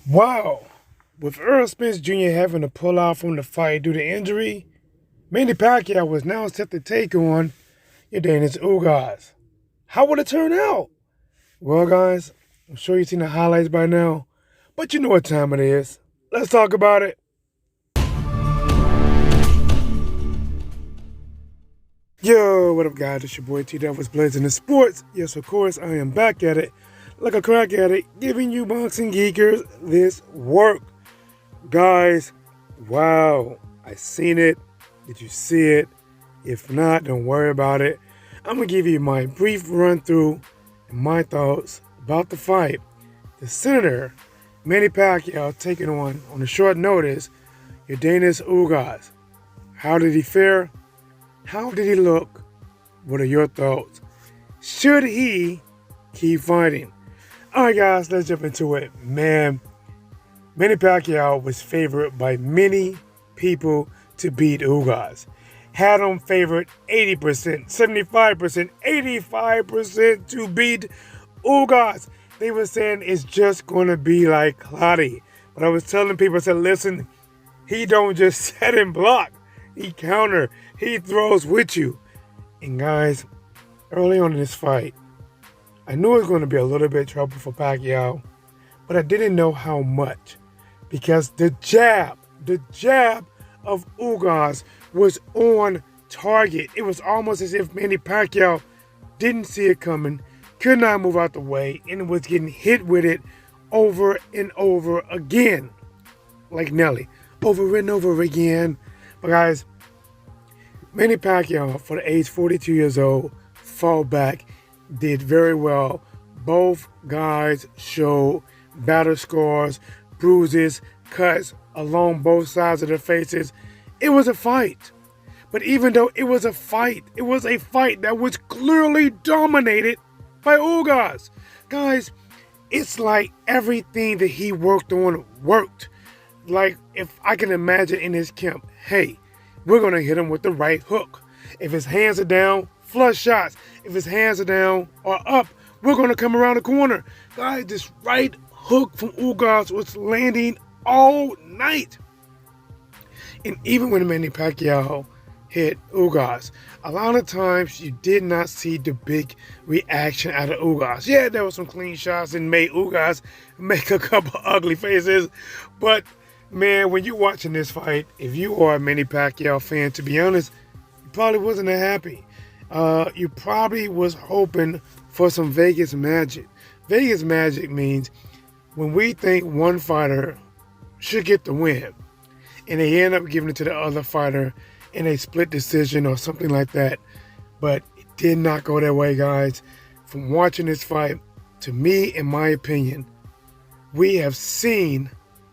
Wow. With Errol Spence Jr. having to pull out from the fight due to injury, Manny Pacquiao was now set to take on Yordenis Ugas. How would it turn out? Well, guys, I'm sure you've seen the highlights by now, but you know what time it is. Let's talk about it. Yo, what up, guys? It's your boy T Devils Blazing the Sports. Yes, of course, I am back at it like a crack addict, giving you boxing geekers this work. Guys, wow, I seen it. Did you see it? If not, don't worry about it. I'm going to give you my brief run through and my thoughts about the fight. The senator, Manny Pacquiao, taking on a short notice, Yordenis Ugas. How did he fare? How did he look? What are your thoughts? Should he keep fighting? All right, guys, let's jump into it. Man, Manny Pacquiao was favored by many people to beat Ugas. Had him favored 80%, 75%, 85% to beat Ugas. They were saying it's just going to be like Clotty. But I was telling people, I said, listen, he don't just set and block. He counter. He throws with you. And guys, early on in this fight, I knew it was going to be a little bit of trouble for Pacquiao, but I didn't know how much. Because the jab of Ugas was on target. It was almost as if Manny Pacquiao didn't see it coming, could not move out the way, and was getting hit with it over and over again. Like Nelly, over and over again. But guys, Manny Pacquiao, for the age 42 years old, fought back, did very well. Both guys showed battle scars, bruises, cuts along both sides of their faces. It was a fight. But even though it was a fight that was clearly dominated by Ugas. Guys, it's like everything that he worked on worked. Like, if I can imagine in his camp, hey, we're going to hit him with the right hook. If his hands are down, flush shots. If his hands are down or up, we're going to come around the corner. Guys, this right hook from Ugas was landing all night. And even when Manny Pacquiao hit Ugas, a lot of times you did not see the big reaction out of Ugas. Yeah, there were some clean shots and made Ugas make a couple ugly faces. But man, when you're watching this fight, if you are a Manny Pacquiao fan, to be honest, you probably wasn't that happy. You probably was hoping for some Vegas magic. Vegas magic means when we think one fighter should get the win, and they end up giving it to the other fighter in a split decision or something like that. But it did not go that way, guys. From watching this fight, to me, in my opinion, we have seen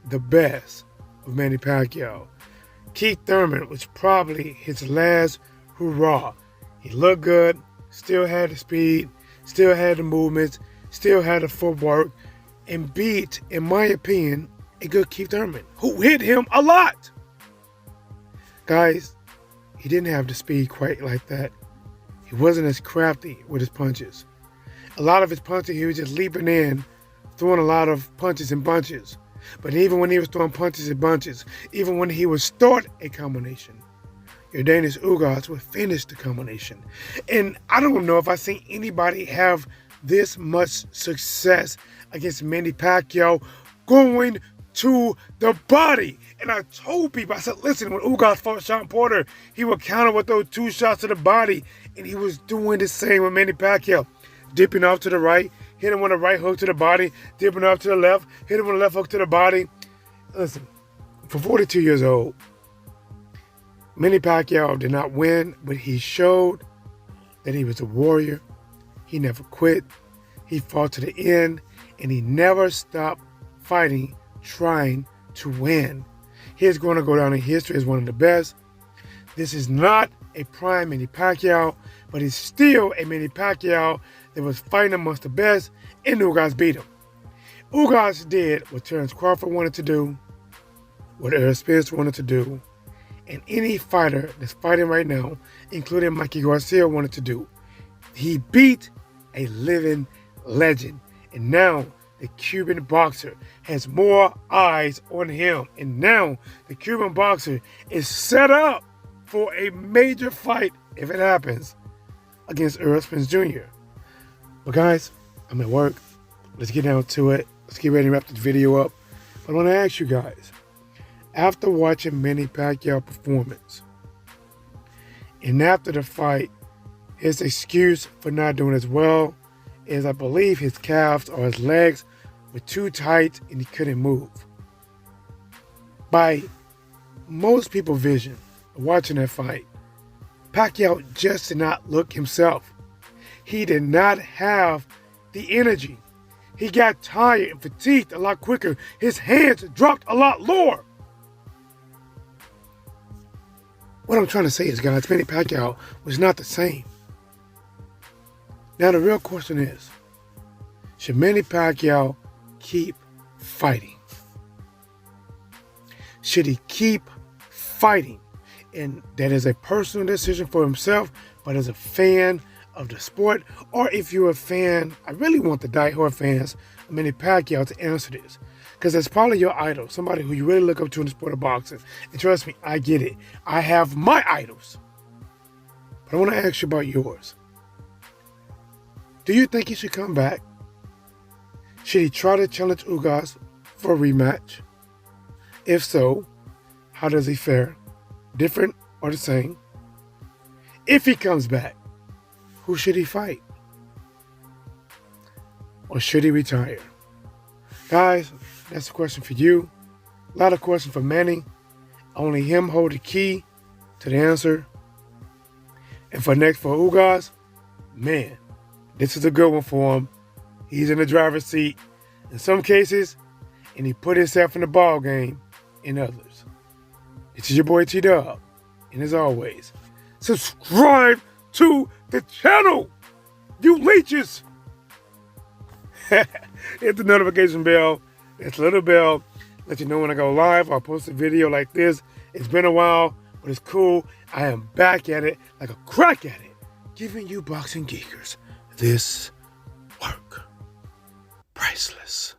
the best of Manny Pacquiao. Keith Thurman was probably his last hurrah. He looked good, still had the speed, still had the movements, still had the footwork, and beat, in my opinion, a good Keith Thurman, who hit him a lot. Guys, he didn't have the speed quite like that. He wasn't as crafty with his punches. A lot of his punches, he was just leaping in, throwing a lot of punches and bunches. But even when he was throwing punches and bunches, even when he would start a combination, Yordenis Ugas would finish the combination. And I don't know if I've seen anybody have this much success against Manny Pacquiao going to the body. And I told people, I said, listen, when Ugas fought Sean Porter, he would counter with those 2 shots to the body. And he was doing the same with Manny Pacquiao. Dipping off to the right, hit him with a right hook to the body, dipping off to the left, hit him with a left hook to the body. Listen, for 42 years old, Manny Pacquiao did not win, but he showed that he was a warrior. He never quit. He fought to the end, and he never stopped fighting, trying to win. He is going to go down in history as one of the best. This is not a prime Manny Pacquiao, but he's still a Manny Pacquiao that was fighting amongst the best, and Ugas beat him. Ugas did what Terence Crawford wanted to do, what Errol Spence wanted to do, and any fighter that's fighting right now, including Mikey Garcia, wanted to do. He beat a living legend. And now the Cuban boxer has more eyes on him. And now the Cuban boxer is set up for a major fight, if it happens, against Errol Spence Jr. But guys, I'm at work. Let's get down to it. Let's get ready to wrap this video up. But I want to ask you guys, after watching Manny Pacquiao performance, and after the fight, his excuse for not doing as well is, I believe, his calves or his legs were too tight and he couldn't move. By most people's vision, watching that fight, Pacquiao just did not look himself. He did not have the energy. He got tired and fatigued a lot quicker. His hands dropped a lot lower. What I'm trying to say is, guys, Manny Pacquiao was not the same. Now the real question is, should Manny Pacquiao keep fighting? Should he keep fighting? And that is a personal decision for himself, but as a fan of the sport, or if you're a fan, I really want the diehard fans of Manny Pacquiao to answer this, because that's probably your idol, somebody who you really look up to in the sport of boxing. And trust me, I get it. I have my idols. But I want to ask you about yours. Do you think he should come back? Should he try to challenge Ugas for a rematch? If so, how does he fare? Different or the same? If he comes back, who should he fight? Or should he retire? Guys, that's a question for you. A lot of questions for Manny. Only him hold the key to the answer. And for Ugas, man, this is a good one for him. He's in the driver's seat in some cases, and he put himself in the ball game in others. This is your boy T-Dub, and as always, subscribe to the channel, you leeches. Hit the notification bell. It's a little bell. Let you know when I go live. I'll post a video like this. It's been a while, but it's cool. I am back at it like a crack at it, giving you boxing geekers this work. Priceless.